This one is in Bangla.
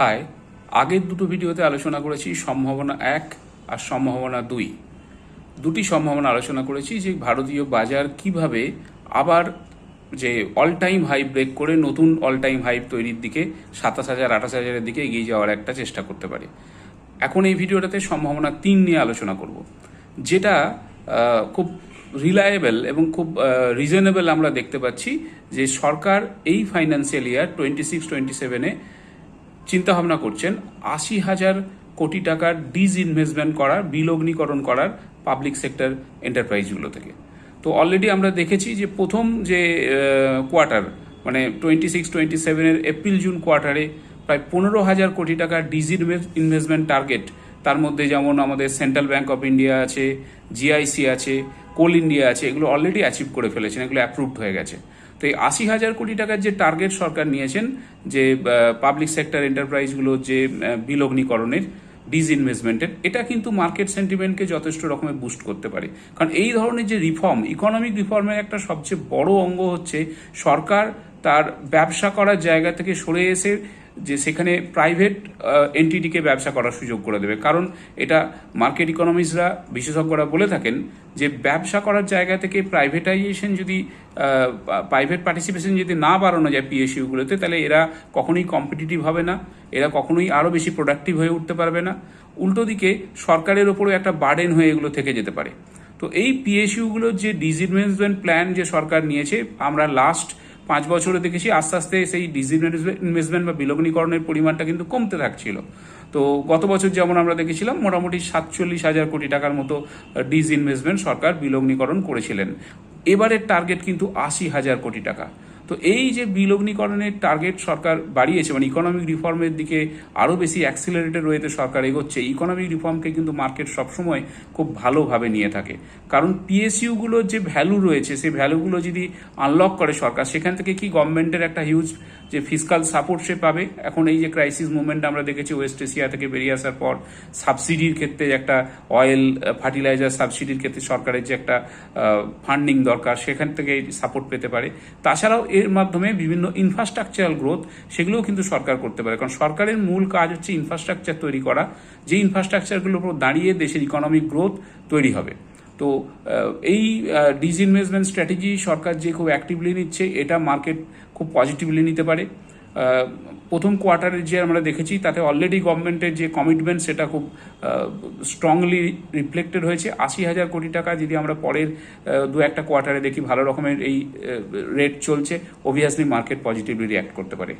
হাই, আগের দুটো ভিডিওতে আলোচনা করেছি সম্ভাবনা 1 আর সম্ভাবনা 2। দুটি সম্ভাবনা আলোচনা করেছি যে ভারতীয় বাজার কিভাবে আবার যে অল টাইম হাই ব্রেক করে নতুন অল টাইম হাই তৈরির দিকে 27,000 28,000-এর দিকে এগিয়ে যাওয়ার একটা চেষ্টা করতে পারে। এখন এই ভিডিওটাতে সম্ভাবনা 3 নিয়ে আলোচনা করব, যেটা খুব রিলায়েবল এবং খুব রিজনেবল আমরা দেখতে পাচ্ছি যে সরকার এই ফাইন্যান্সিয়াল ইয়ার 26-27-এ চিন্তাভাবনা করছেন 80,000 কোটি টাকার ডিসইনভেস্টমেন্ট করার, বিলগ্নীকরণ করার পাবলিক সেক্টর এন্টারপ্রাইজগুলো থেকে। তো অলরেডি আমরা দেখেছি যে প্রথম যে কোয়ার্টার মানে 26-27-এর এপ্রিল জুন কোয়ার্টারে প্রায় 15,000 কোটি টাকার ইনভেস্টমেন্ট টার্গেট, তার মধ্যে যেমন আমাদের সেন্ট্রাল ব্যাংক অফ ইন্ডিয়া আছে, জিআইসি আছে, কোল ইন্ডিয়া আছে, এগুলো অলরেডি অ্যাচিভ করে ফেলেছেন, এগুলো অ্যাপ্রুভড হয়ে গেছে। তো এই 80,000 কোটি টাকার যে টার্গেট সরকার নিয়েছেন যে পাবলিক সেক্টর এন্টারপ্রাইজগুলোর যে বিলগ্নীকরণের, ডিসইনভেস্টমেন্টের, এটা কিন্তু মার্কেট সেন্টিমেন্টকে যথেষ্ট রকমের বুস্ট করতে পারে। কারণ এই ধরনের যে রিফর্ম, ইকোনমিক রিফর্মের একটা সবচেয়ে বড় অঙ্গ হচ্ছে সরকার তার ব্যবসা করার জায়গা থেকে সরে এসে যে সেখানে প্রাইভেট এন্টিটিকে ব্যবসা করার সুযোগ করে দেবে। কারণ এটা মার্কেট ইকোনমিস্টরা, বিশেষজ্ঞরা বলে থাকেন যে ব্যবসা করার জায়গা থেকে প্রাইভেটাইজেশন যদি, প্রাইভেট পার্টিসিপেশন যদি না বাড়ানো যায় পিএসইউগুলোতে, তাহলে এরা কখনোই কম্পিটিটিভ হবে না, এরা কখনোই আরও বেশি প্রোডাক্টিভ হয়ে উঠতে পারবে না। উল্টো দিকে সরকারের ওপরেও একটা বার্ডেন হয়ে এগুলো থেকে যেতে পারে। তো এই পিএসইউগুলোর যে ডিসইনভেস্টমেন্ট প্ল্যান যে সরকার নিয়েছে, আমরা লাস্ট 5 বছরে দেখেছি আস্তে আস্তে সেই ডিসইনভেস্টমেন্ট বা বিলগ্নীকরণের পরিমাণটা কিন্তু কমতে থাকছিল। তো গত বছর যেমন আমরা দেখেছিলাম মোটামুটি 47,000 কোটি টাকার মতো ডিসইনভেস্টমেন্ট সরকার বিলগ্নীকরণ করেছিলেন। এবারের টার্গেট কিন্তু 80,000 কোটি টাকা। তো এই যে বিলগ্নীকরণের টার্গেট সরকার বাড়িয়েছে, মানে ইকোনমিক রিফর্মের দিকে আরও বেশি অ্যাক্সিলারেটেড ওয়েতে সরকার এগোচ্ছে, ইকোনমিক রিফর্মকে কিন্তু মার্কেট সবসময় খুব ভালোভাবে নিয়ে থাকে। কারণ পিএসইউগুলোর যে ভ্যালু রয়েছে, সেই ভ্যালুগুলো যদি আনলক করে সরকার, সেখান থেকে কি গভর্নমেন্টের একটা হিউজ যে ফিসকাল সাপোর্ট সে পাবে। এখন এই যে ক্রাইসিস মুভমেন্ট আমরা দেখেছি ওয়েস্ট এশিয়া থেকে বেরিয়ে আসার পর, সাবসিডির ক্ষেত্রে একটা অয়েল ফার্টিলাইজার সাবসিডির ক্ষেত্রে সরকারের যে একটা ফান্ডিং দরকার, সেখান থেকে সাপোর্ট পেতে পারে। তাছাড়াও এর মাধ্যমে বিভিন্ন ইনফ্রাস্ট্রাকচারাল গ্রোথ, সেগুলোও কিন্তু সরকার করতে পারে। কারণ সরকারের মূল কাজ হচ্ছে ইনফ্রাস্ট্রাকচার তৈরি করা, যে ইনফ্রাস্ট্রাকচারগুলোর উপর দাঁড়িয়ে দেশের ইকোনমিক গ্রোথ তৈরি হবে। তো এই ডিসইনভেস্টমেন্ট স্ট্র্যাটেজি সরকার যে খুব অ্যাক্টিভলি নিচ্ছে, এটা মার্কেট খুব পজিটিভলি নিতে পারে। প্রথম কোয়ার্টারের যে আমরা দেখেছি, তাতে অলরেডি গভর্নমেন্টের যে কমিটমেন্ট, সেটা খুব স্ট্রংলি রিফ্লেক্টেড হয়েছে। 80,000 কোটি টাকা যদি আমরা পরের 2-1 কোয়ার্টারে দেখি ভালো রকমের এই রেট চলছে, অবভিয়াসলি মার্কেট পজিটিভলি রিঅ্যাক্ট করতে পারে।